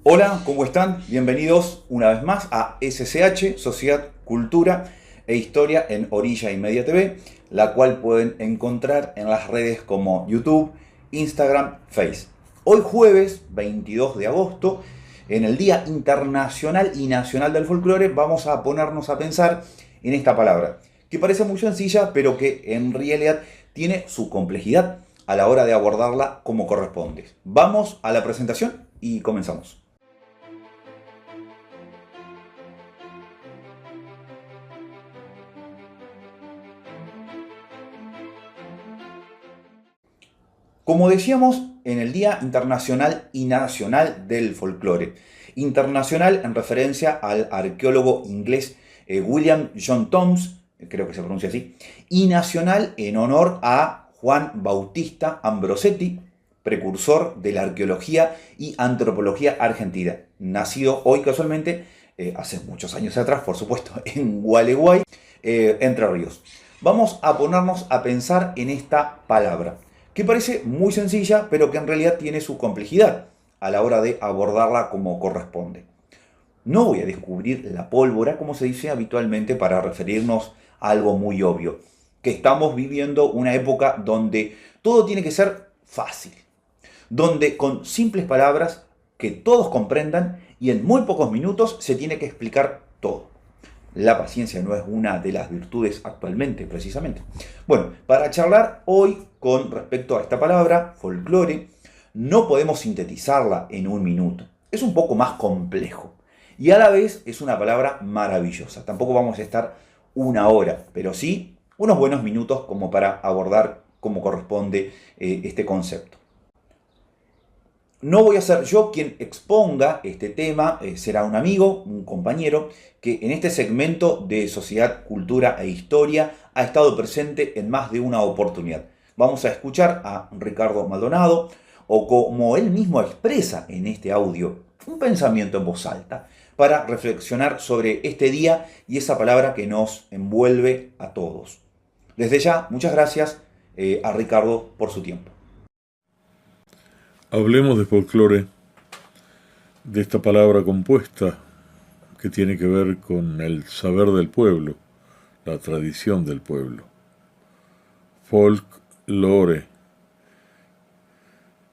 Hola, ¿cómo están? Bienvenidos una vez más a SCH, Sociedad, Cultura e Historia en Orilla y Media TV, la cual pueden encontrar en las redes como YouTube, Instagram, Face. Hoy jueves 22 de agosto, en el Día Internacional y Nacional del Folclore, vamos a ponernos a pensar en esta palabra, que parece muy sencilla, pero que en realidad tiene su complejidad a la hora de abordarla como corresponde. Vamos a la presentación y comenzamos. Como decíamos, en el Día Internacional y Nacional del Folclore. Internacional en referencia al arqueólogo inglés William John Thoms, creo que se pronuncia así, y nacional en honor a Juan Bautista Ambrosetti, precursor de la arqueología y antropología argentina, nacido hoy casualmente, hace muchos años atrás, por supuesto, en Gualeguay, Entre Ríos. Vamos a ponernos a pensar en esta palabra que parece muy sencilla, pero que en realidad tiene su complejidad a la hora de abordarla como corresponde. No voy a descubrir la pólvora, como se dice habitualmente, para referirnos a algo muy obvio, que estamos viviendo una época donde todo tiene que ser fácil, donde con simples palabras que todos comprendan y en muy pocos minutos se tiene que explicar todo. La paciencia no es una de las virtudes actualmente, precisamente. Bueno, para charlar hoy con respecto a esta palabra, folclore, no podemos sintetizarla en un minuto. Es un poco más complejo. Y a la vez es una palabra maravillosa. Tampoco vamos a estar una hora, pero sí unos buenos minutos como para abordar como corresponde este concepto. No voy a ser yo quien exponga este tema, será un amigo, un compañero, que en este segmento de Sociedad, Cultura e Historia ha estado presente en más de una oportunidad. Vamos a escuchar a Ricardo Maldonado, o como él mismo expresa en este audio, un pensamiento en voz alta, para reflexionar sobre este día y esa palabra que nos envuelve a todos. Desde ya, muchas gracias a Ricardo por su tiempo. Hablemos de folclore, de esta palabra compuesta que tiene que ver con el saber del pueblo, la tradición del pueblo. Folklore.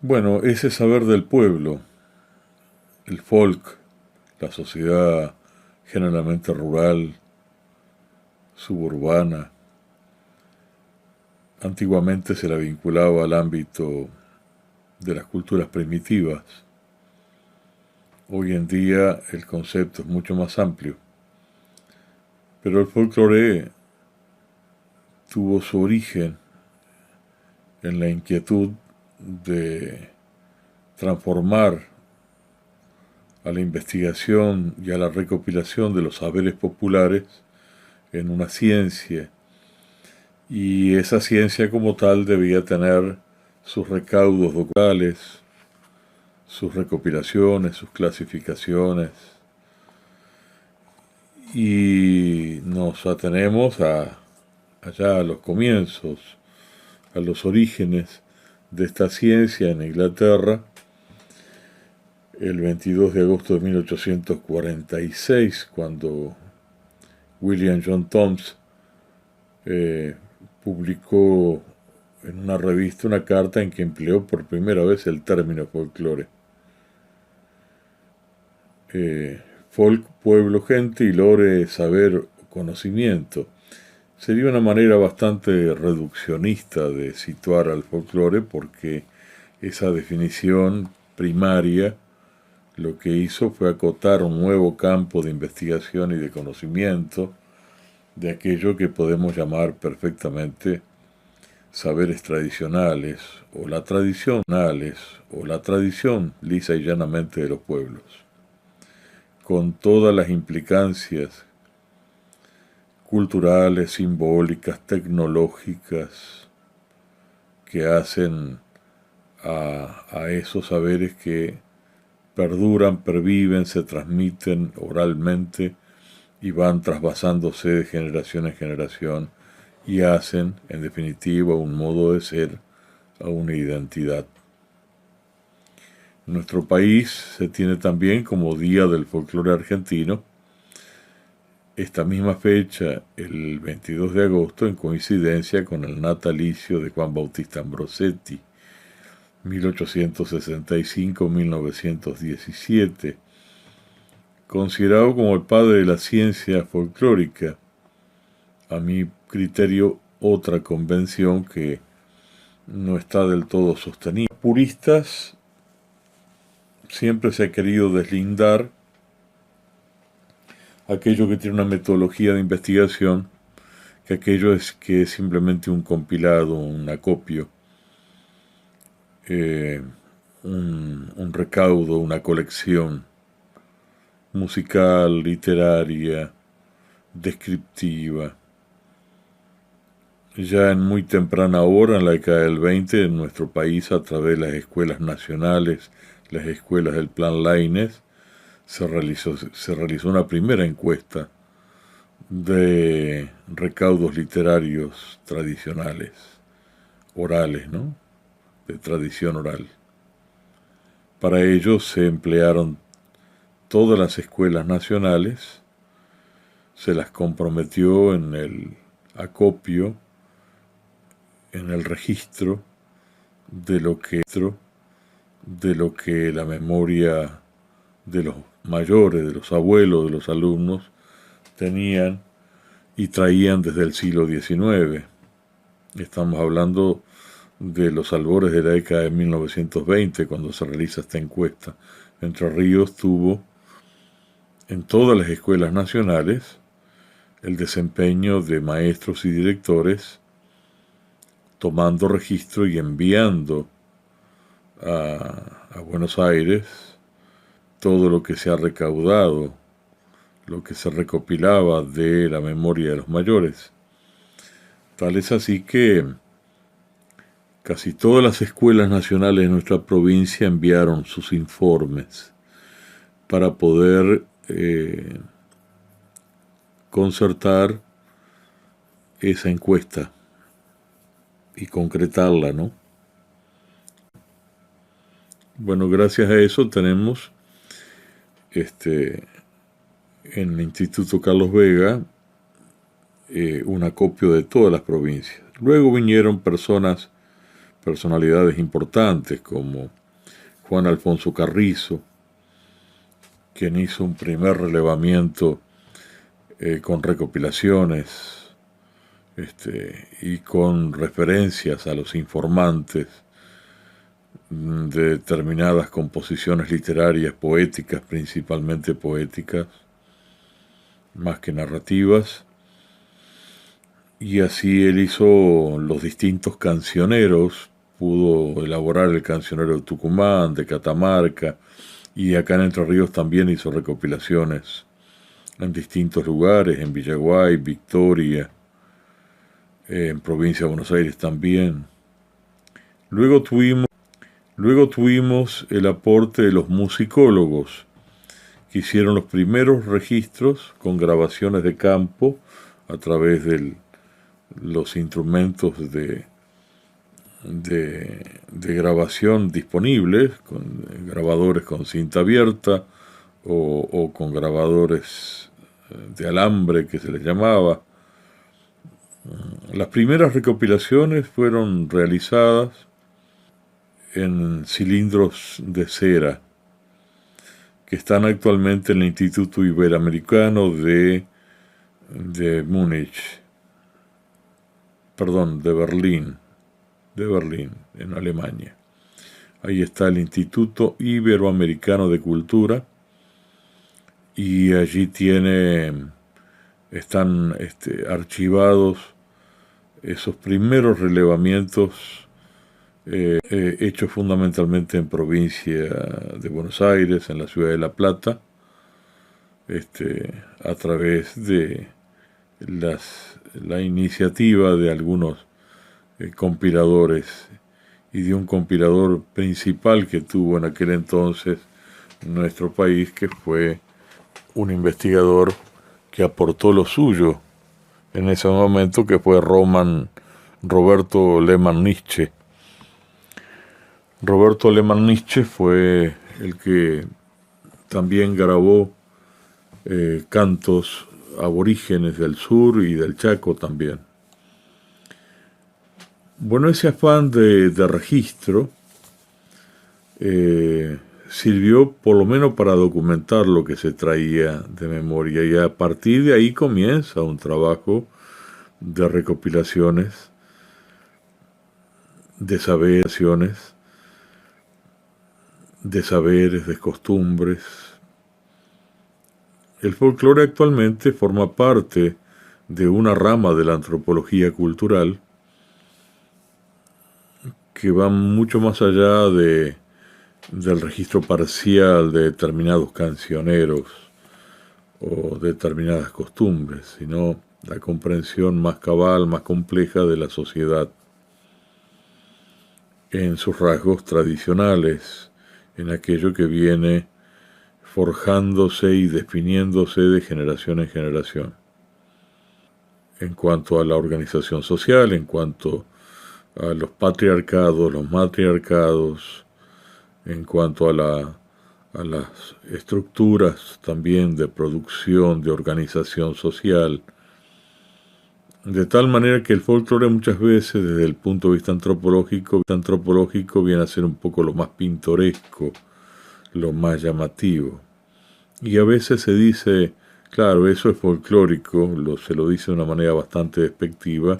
Bueno, ese saber del pueblo, el folk, la sociedad generalmente rural, suburbana, antiguamente se la vinculaba al ámbito de las culturas primitivas. Hoy en día el concepto es mucho más amplio, pero el folclore tuvo su origen en la inquietud de transformar a la investigación y a la recopilación de los saberes populares en una ciencia, y esa ciencia como tal debía tener sus recaudos documentales, sus recopilaciones, sus clasificaciones, y nos atenemos allá a los comienzos, a los orígenes de esta ciencia en Inglaterra, el 22 de agosto de 1846, cuando William John Thoms publicó en una revista una carta en que empleó por primera vez el término folclore. Folk, pueblo, gente, y lore, saber, conocimiento. Sería una manera bastante reduccionista de situar al folclore, porque esa definición primaria lo que hizo fue acotar un nuevo campo de investigación y de conocimiento de aquello que podemos llamar perfectamente saberes tradicionales o la tradición lisa y llanamente de los pueblos, con todas las implicancias culturales, simbólicas, tecnológicas que hacen a esos saberes que perduran, perviven, se transmiten oralmente y van trasvasándose de generación en generación y hacen, en definitiva, un modo de ser, a una identidad. En nuestro país se tiene también como Día del Folclore Argentino esta misma fecha, el 22 de agosto, en coincidencia con el natalicio de Juan Bautista Ambrosetti, 1865-1917, considerado como el padre de la ciencia folclórica. A mi criterio, otra convención que no está del todo sostenida. Puristas siempre se ha querido deslindar aquello que tiene una metodología de investigación que aquello es que es simplemente un compilado, un acopio, un recaudo, una colección musical, literaria, descriptiva. Ya en muy temprana hora, en la década del 20, en nuestro país, a través de las escuelas nacionales, las escuelas del Plan Laínez, se realizó una primera encuesta de recaudos literarios tradicionales, orales, ¿no? De tradición oral. Para ello se emplearon todas las escuelas nacionales, se las comprometió en el acopio, en el registro de lo que la memoria de los mayores, de los abuelos, de los alumnos, tenían y traían desde el siglo XIX. Estamos hablando de los albores de la década de 1920, cuando se realiza esta encuesta. Entre Ríos tuvo en todas las escuelas nacionales el desempeño de maestros y directores tomando registro y enviando a Buenos Aires todo lo que se ha recaudado, lo que se recopilaba de la memoria de los mayores. Tal es así que casi todas las escuelas nacionales de nuestra provincia enviaron sus informes para poder concertar esa encuesta y concretarla, ¿no? Bueno, gracias a eso tenemos en el Instituto Carlos Vega un acopio de todas las provincias. Luego vinieron personalidades importantes como Juan Alfonso Carrizo, quien hizo un primer relevamiento con recopilaciones y con referencias a los informantes de determinadas composiciones literarias, poéticas, principalmente poéticas, más que narrativas. Y así él hizo los distintos cancioneros, pudo elaborar el cancionero de Tucumán, de Catamarca, y acá en Entre Ríos también hizo recopilaciones en distintos lugares, en Villaguay, Victoria, en provincia de Buenos Aires también. Luego tuvimos el aporte de los musicólogos, que hicieron los primeros registros con grabaciones de campo a través de los instrumentos de grabación disponibles, con grabadores con cinta abierta o con grabadores de alambre que se les llamaba. Las primeras recopilaciones fueron realizadas en cilindros de cera que están actualmente en el Instituto Iberoamericano de Berlín, en Alemania. Ahí está el Instituto Iberoamericano de Cultura y allí están archivados esos primeros relevamientos hechos fundamentalmente en provincia de Buenos Aires, en la ciudad de La Plata, a través de la iniciativa de algunos compiladores y de un compilador principal que tuvo en aquel entonces nuestro país, que fue un investigador que aportó lo suyo en ese momento, que fue Roberto Lehmann Nietzsche. Roberto Alemán Nietzsche fue el que también grabó cantos aborígenes del sur y del Chaco también. Bueno, ese afán de registro sirvió por lo menos para documentar lo que se traía de memoria, y a partir de ahí comienza un trabajo de recopilaciones, de saberes, de costumbres. El folclore actualmente forma parte de una rama de la antropología cultural que va mucho más allá del registro parcial de determinados cancioneros o determinadas costumbres, sino la comprensión más cabal, más compleja de la sociedad en sus rasgos tradicionales, en aquello que viene forjándose y definiéndose de generación en generación. En cuanto a la organización social, en cuanto a los patriarcados, los matriarcados, en cuanto a las estructuras también de producción, de organización social, de tal manera que el folclore muchas veces desde el punto de vista antropológico viene a ser un poco lo más pintoresco, lo más llamativo. Y a veces se dice, claro, eso es folclórico, se lo dice de una manera bastante despectiva,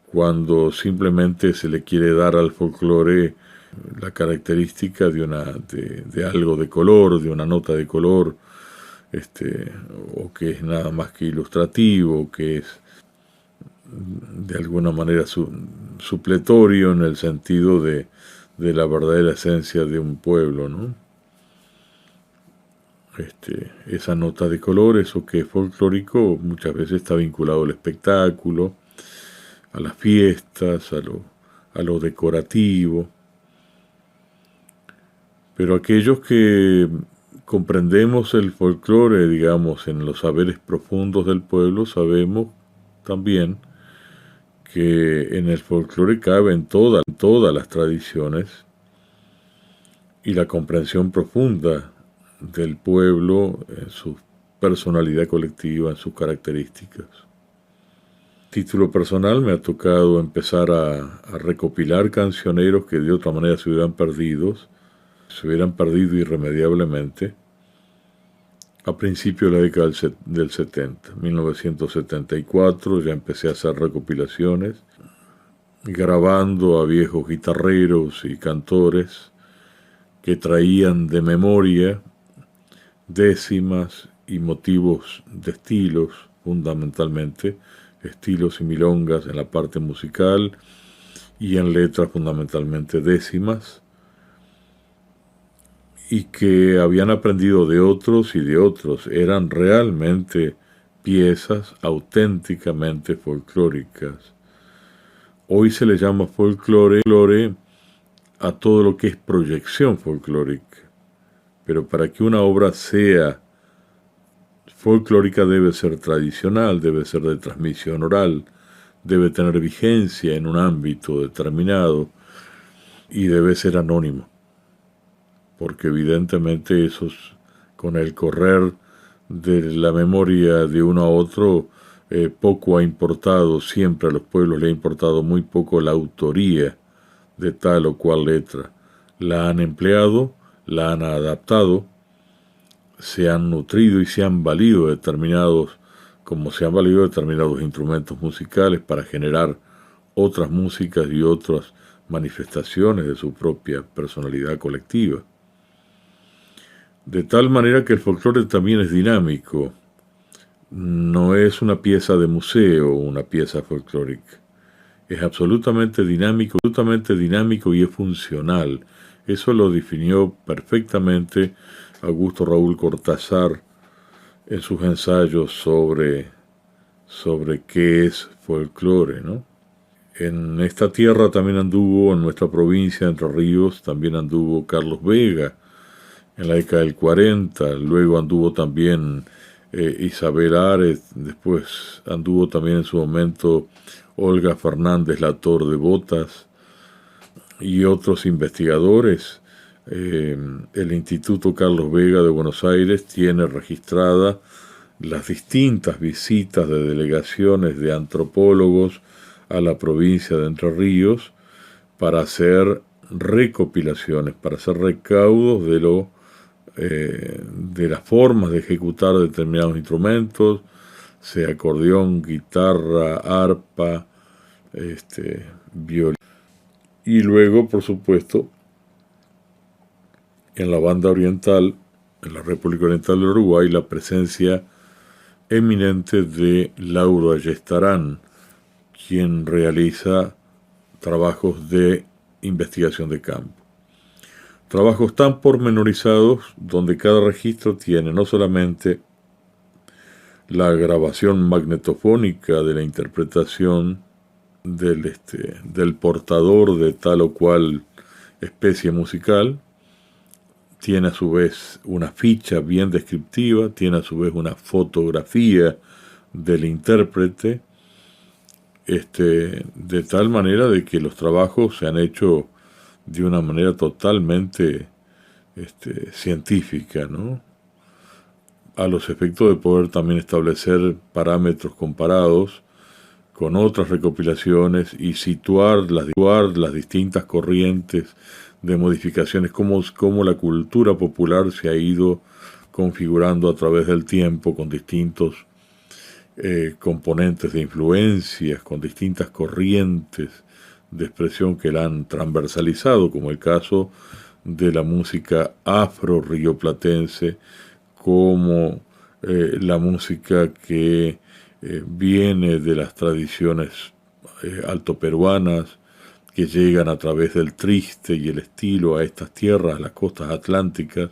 cuando simplemente se le quiere dar al folclore la característica de algo de color, de una nota de color, o que es nada más que ilustrativo, que es de alguna manera supletorio en el sentido de la verdadera esencia de un pueblo, ¿no? Esa nota de color, eso que es folclórico, muchas veces está vinculado al espectáculo, a las fiestas, a lo decorativo. Pero aquellos que comprendemos el folclore, digamos, en los saberes profundos del pueblo, sabemos también que en el folclore caben todas las tradiciones y la comprensión profunda del pueblo en su personalidad colectiva, en sus características. Título personal, me ha tocado empezar a recopilar cancioneros que de otra manera se hubieran perdido irremediablemente a principios de la década del 70, 1974, ya empecé a hacer recopilaciones, grabando a viejos guitarreros y cantores que traían de memoria décimas y motivos de estilos, fundamentalmente, estilos y milongas en la parte musical y en letras fundamentalmente décimas, y que habían aprendido de otros y de otros. Eran realmente piezas auténticamente folclóricas. Hoy se le llama folclore a todo lo que es proyección folclórica, pero para que una obra sea folclórica debe ser tradicional, debe ser de transmisión oral, debe tener vigencia en un ámbito determinado y debe ser anónimo, porque evidentemente con el correr de la memoria de uno a otro, poco ha importado, siempre a los pueblos le ha importado muy poco la autoría de tal o cual letra. La han empleado, la han adaptado, se han nutrido y se han valido determinados instrumentos musicales para generar otras músicas y otras manifestaciones de su propia personalidad colectiva. De tal manera que el folclore también es dinámico. No es una pieza de museo, una pieza folclórica. Es absolutamente dinámico y es funcional. Eso lo definió perfectamente Augusto Raúl Cortázar en sus ensayos sobre qué es folclore, ¿no? En esta tierra también anduvo, en nuestra provincia de Entre Ríos, también anduvo Carlos Vega, en la década del 40, luego anduvo también Isabel Ares, después anduvo también en su momento Olga Fernández Lator de Botas, y otros investigadores, el Instituto Carlos Vega de Buenos Aires tiene registrada las distintas visitas de delegaciones de antropólogos a la provincia de Entre Ríos para hacer recopilaciones, para hacer recaudos de las formas de ejecutar determinados instrumentos, sea acordeón, guitarra, arpa, violín. Y luego, por supuesto, en la banda oriental, en la República Oriental del Uruguay, la presencia eminente de Lauro Ayestarán, quien realiza trabajos de investigación de campo. Trabajos tan pormenorizados donde cada registro tiene no solamente la grabación magnetofónica de la interpretación del portador de tal o cual especie musical, tiene a su vez una ficha bien descriptiva, tiene a su vez una fotografía del intérprete, de tal manera de que los trabajos se han hecho de una manera totalmente científica, ¿no? A los efectos de poder también establecer parámetros comparados con otras recopilaciones y situar las distintas corrientes de modificaciones, cómo la cultura popular se ha ido configurando a través del tiempo con distintos componentes de influencias, con distintas corrientes de expresión que la han transversalizado, como el caso de la música afro-rioplatense, como la música que viene de las tradiciones altoperuanas, que llegan a través del triste y el estilo a estas tierras, a las costas atlánticas,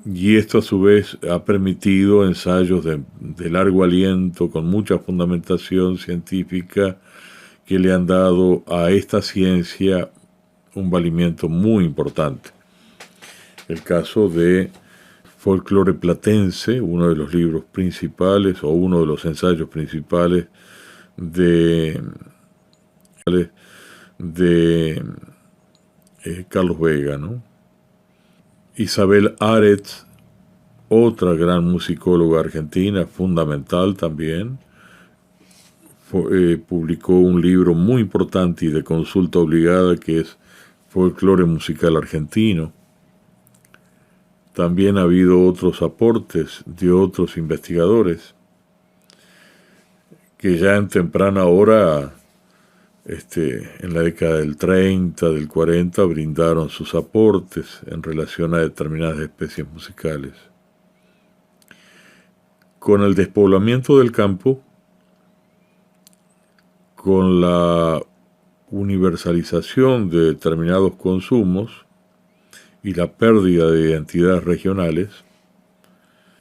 y esto a su vez ha permitido ensayos de largo aliento, con mucha fundamentación científica, que le han dado a esta ciencia un valimiento muy importante. El caso de Folclore Platense, uno de los libros principales o uno de los ensayos principales de Carlos Vega, ¿no? Isabel Aretz, otra gran musicóloga argentina, fundamental también, publicó un libro muy importante y de consulta obligada que es Folclore Musical Argentino. También ha habido otros aportes de otros investigadores que ya en temprana hora, en la década del 30, del 40, brindaron sus aportes en relación a determinadas especies musicales. Con el despoblamiento del campo, con la universalización de determinados consumos y la pérdida de identidades regionales,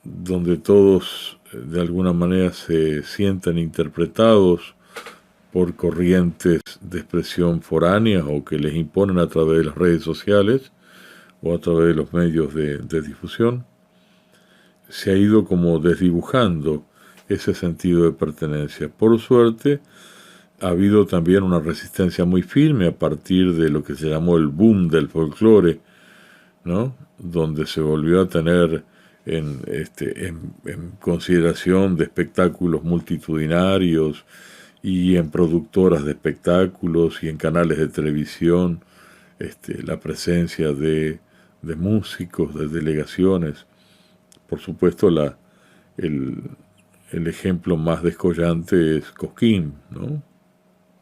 donde todos de alguna manera se sienten interpretados por corrientes de expresión foráneas o que les imponen a través de las redes sociales o a través de los medios de difusión, se ha ido como desdibujando ese sentido de pertenencia. Por suerte, ha habido también una resistencia muy firme a partir de lo que se llamó el boom del folclore, ¿no? Donde se volvió a tener en consideración de espectáculos multitudinarios y en productoras de espectáculos y en canales de televisión, la presencia de músicos, de delegaciones. Por supuesto, el ejemplo más descollante es Cosquín, ¿no?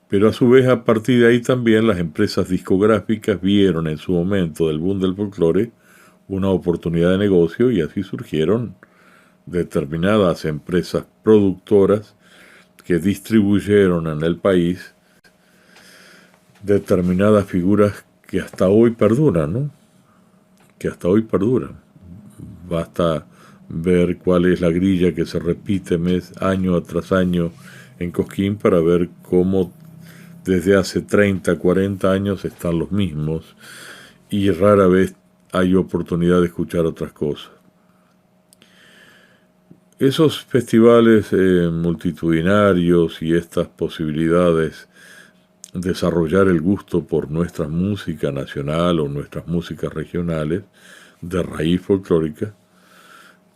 Pero a su vez, a partir de ahí también las empresas discográficas vieron en su momento del boom del folclore una oportunidad de negocio y así surgieron determinadas empresas productoras que distribuyeron en el país determinadas figuras que hasta hoy perduran, ¿no? Que hasta hoy perduran. Basta ver cuál es la grilla que se repite año tras año en Cosquín para ver cómo desde hace 30, 40 años están los mismos y rara vez hay oportunidad de escuchar otras cosas. Esos festivales multitudinarios y estas posibilidades desarrollar el gusto por nuestra música nacional o nuestras músicas regionales de raíz folclórica,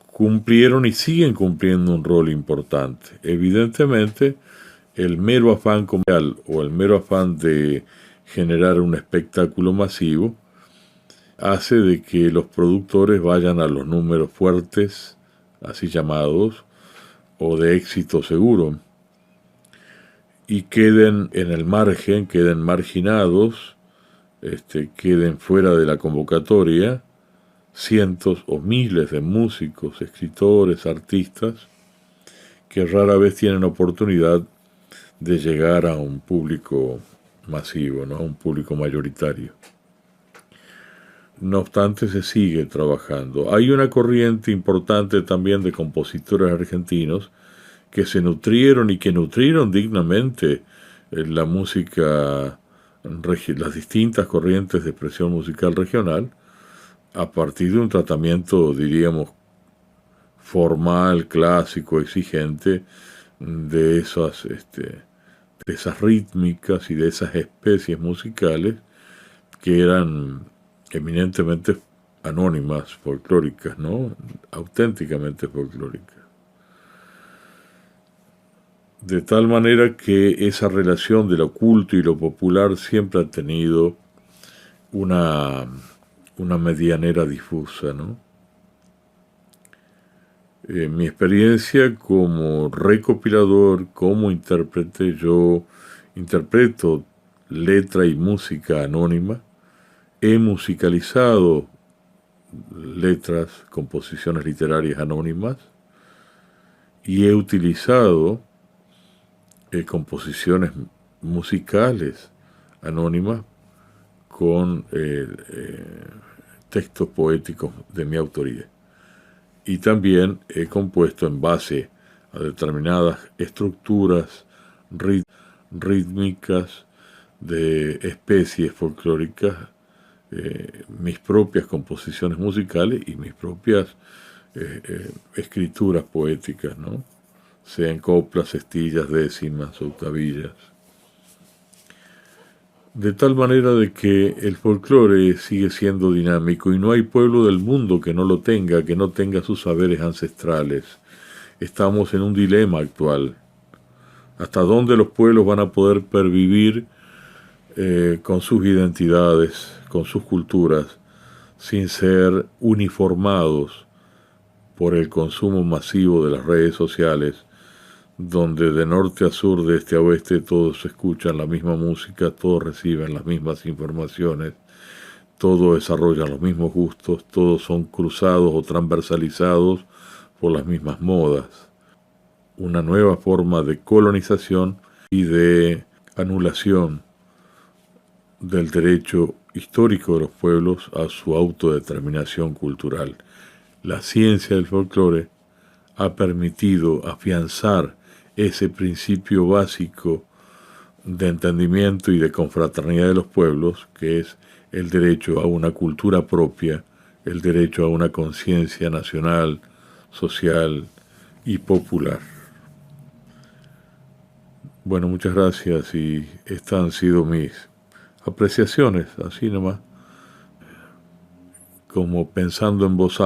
cumplieron y siguen cumpliendo un rol importante. Evidentemente, el mero afán comercial o el mero afán de generar un espectáculo masivo hace de que los productores vayan a los números fuertes, así llamados, o de éxito seguro, y queden en el margen, queden marginados, queden fuera de la convocatoria cientos o miles de músicos, escritores, artistas, que rara vez tienen oportunidad de llegar a un público masivo, ¿no? A un público mayoritario. No obstante, se sigue trabajando. Hay una corriente importante también de compositores argentinos que se nutrieron y que nutrieron dignamente la música, las distintas corrientes de expresión musical regional, a partir de un tratamiento, diríamos, formal, clásico, exigente, de esas rítmicas y de esas especies musicales que eran eminentemente anónimas, folclóricas, ¿no? Auténticamente folclóricas. De tal manera que esa relación de lo oculto y lo popular siempre ha tenido una medianera difusa, ¿no? Mi experiencia como recopilador, como intérprete, yo interpreto letra y música anónima, he musicalizado letras, composiciones literarias anónimas y he utilizado composiciones musicales anónimas con textos poéticos de mi autoría. Y también he compuesto en base a determinadas estructuras rítmicas de especies folclóricas, mis propias composiciones musicales y mis propias escrituras poéticas, ¿no? Sean coplas, sestillas, décimas, octavillas. De tal manera de que el folclore sigue siendo dinámico y no hay pueblo del mundo que no lo tenga, que no tenga sus saberes ancestrales. Estamos en un dilema actual. ¿Hasta dónde los pueblos van a poder pervivir con sus identidades, con sus culturas, sin ser uniformados por el consumo masivo de las redes sociales, donde de norte a sur, de este a oeste, todos escuchan la misma música, todos reciben las mismas informaciones, todos desarrollan los mismos gustos, todos son cruzados o transversalizados por las mismas modas? Una nueva forma de colonización y de anulación del derecho histórico de los pueblos a su autodeterminación cultural. La ciencia del folclore ha permitido afianzar ese principio básico de entendimiento y de confraternidad de los pueblos, que es el derecho a una cultura propia, el derecho a una conciencia nacional, social y popular. Bueno, muchas gracias y estas han sido mis apreciaciones, así nomás, como pensando en voz alta.